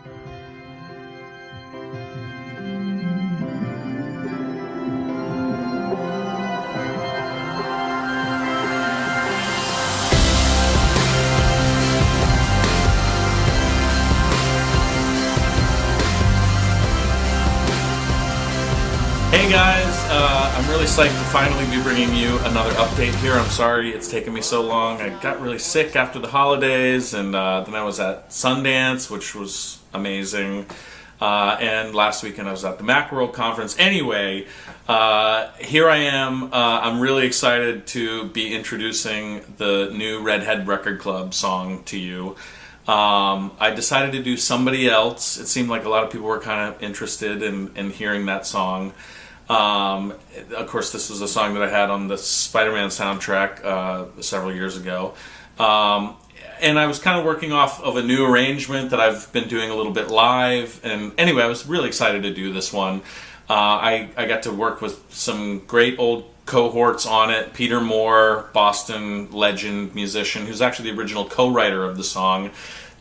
Hey guys, I'm really psyched to finally be bringing you another update here. I'm sorry it's taken me so long. I got really sick after the holidays, and then I was at Sundance, which was amazing. And last weekend I was at the Macworld conference. Anyway, here I am. I'm really excited to be introducing the new Redhead Record Club song to you. I decided to do Somebody Else. It seemed like a lot of people were kind of interested in hearing that song. Of course, this was a song that I had on the Spider-Man soundtrack several years ago. And I was kind of working off of a new arrangement that I've been doing a little bit live. And anyway, I was really excited to do this one. I got to work with some great old cohorts on it. Peter Moore, Boston legend musician, who's actually the original co-writer of the song,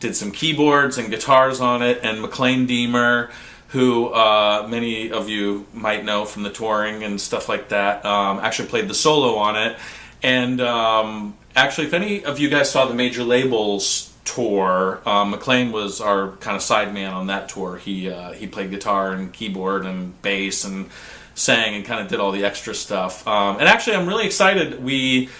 did some keyboards and guitars on it. And Maclaine Diemer, who many of you might know from the touring and stuff like that, actually played the solo on it. And actually, if any of you guys saw the Major Labels tour, Maclaine was our kind of sideman on that tour. He played guitar and keyboard and bass and sang and kind of did all the extra stuff. And actually, I'm really excited. We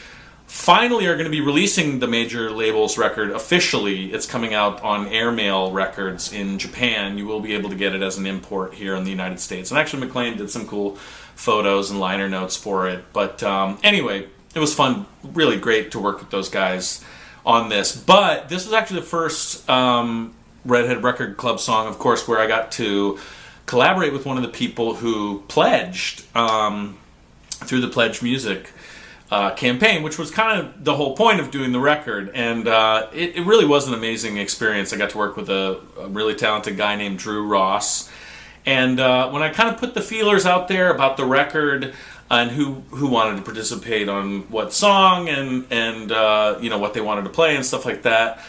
finally are going to be releasing the Major Labels record officially. It's coming out on Airmail Records in Japan. You will be able to get it as an import here in the United States. And actually, Maclaine did some cool photos and liner notes for it. But anyway, it was fun, really great to work with those guys on this. But this was actually the first Redhead Record Club song, of course, where I got to collaborate with one of the people who pledged through the Pledge Music campaign, which was kind of the whole point of doing the record. And it really was an amazing experience. I got to work with a really talented guy named Drew Ross. And when I kind of put the feelers out there about the record and who wanted to participate on what song and you know, what they wanted to play and stuff like that,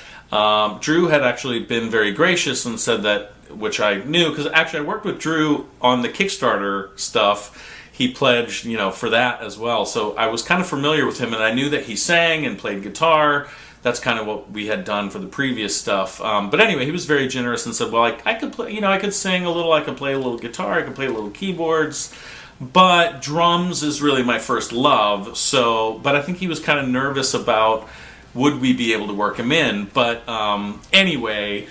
Drew had actually been very gracious and said that, which I knew, because actually I worked with Drew on the Kickstarter stuff. He pledged, you know, for that as well. So I was kind of familiar with him, and I knew that he sang and played guitar. That's kind of what we had done for the previous stuff. But anyway, he was very generous and said, well, I could play, you know, I could sing a little, I could play a little guitar, I could play a little keyboards, but drums is really my first love. So, but I think he was kind of nervous about would we be able to work him in. But anyway,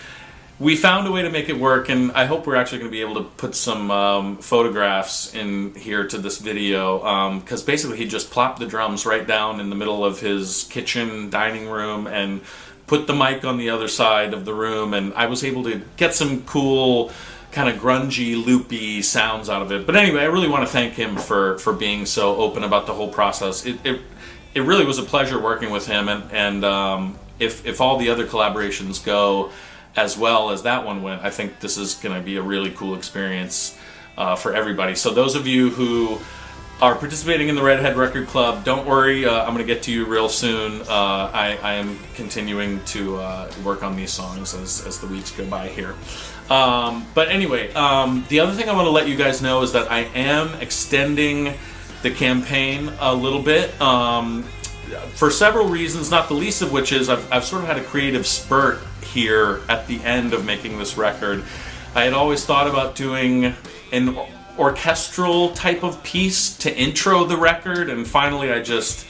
we found a way to make it work, and I hope we're actually going to be able to put some photographs in here to this video, because basically he just plopped the drums right down in the middle of his kitchen dining room and put the mic on the other side of the room, and I was able to get some cool kind of grungy, loopy sounds out of it. But anyway, I really want to thank him for being so open about the whole process. It really was a pleasure working with him, and if all the other collaborations go as well as that one went, I think this is going to be a really cool experience for everybody. So those of you who are participating in the Redhead Record Club, don't worry, I'm going to get to you real soon. I am continuing to work on these songs as the weeks go by here. But anyway, the other thing I want to let you guys know is that I am extending the campaign a little bit for several reasons, not the least of which is I've sort of had a creative spurt here at the end of making this record. I had always thought about doing an orchestral type of piece to intro the record, and finally I just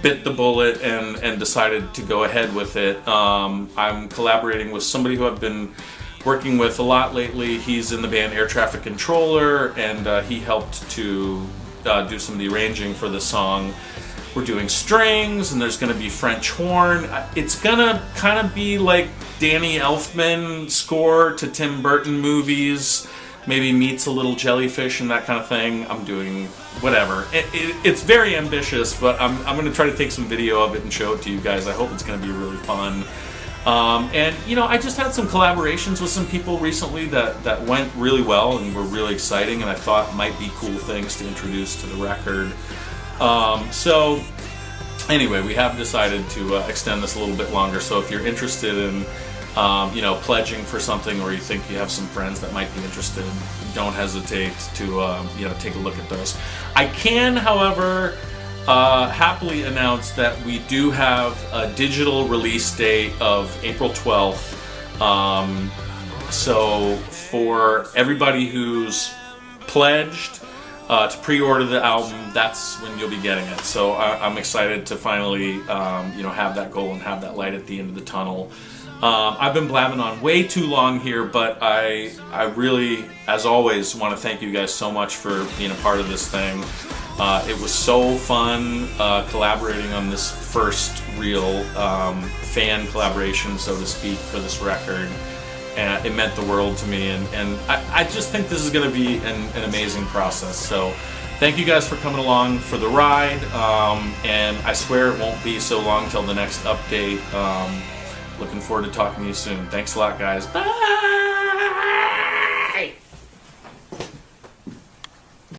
bit the bullet and decided to go ahead with it. I'm collaborating with somebody who I've been working with a lot lately. He's in the band Air Traffic Controller, and he helped to do some of the arranging for the song. We're doing strings, and there's going to be French horn. It's going to kind of be like Danny Elfman score to Tim Burton movies, maybe meets a little jellyfish and that kind of thing. I'm doing whatever. It's very ambitious, but I'm going to try to take some video of it and show it to you guys. I hope it's going to be really fun. And, you know, I just had some collaborations with some people recently that went really well and were really exciting, and I thought might be cool things to introduce to the record. So anyway, we have decided to extend this a little bit longer, so if you're interested in pledging for something, or you think you have some friends that might be interested, don't hesitate to take a look at those. I can, however, happily announce that we do have a digital release date of April 12th. So for everybody who's pledged to pre-order the album, that's when you'll be getting it. So I'm excited to finally have that goal and have that light at the end of the tunnel. I've been blabbing on way too long here, but I really, as always, want to thank you guys so much for being a part of this thing. It was so fun collaborating on this first real fan collaboration, so to speak, for this record. And it meant the world to me, and I just think this is going to be an amazing process. So thank you guys for coming along for the ride, and I swear it won't be so long till the next update. Looking forward to talking to you soon. Thanks a lot, guys. Bye!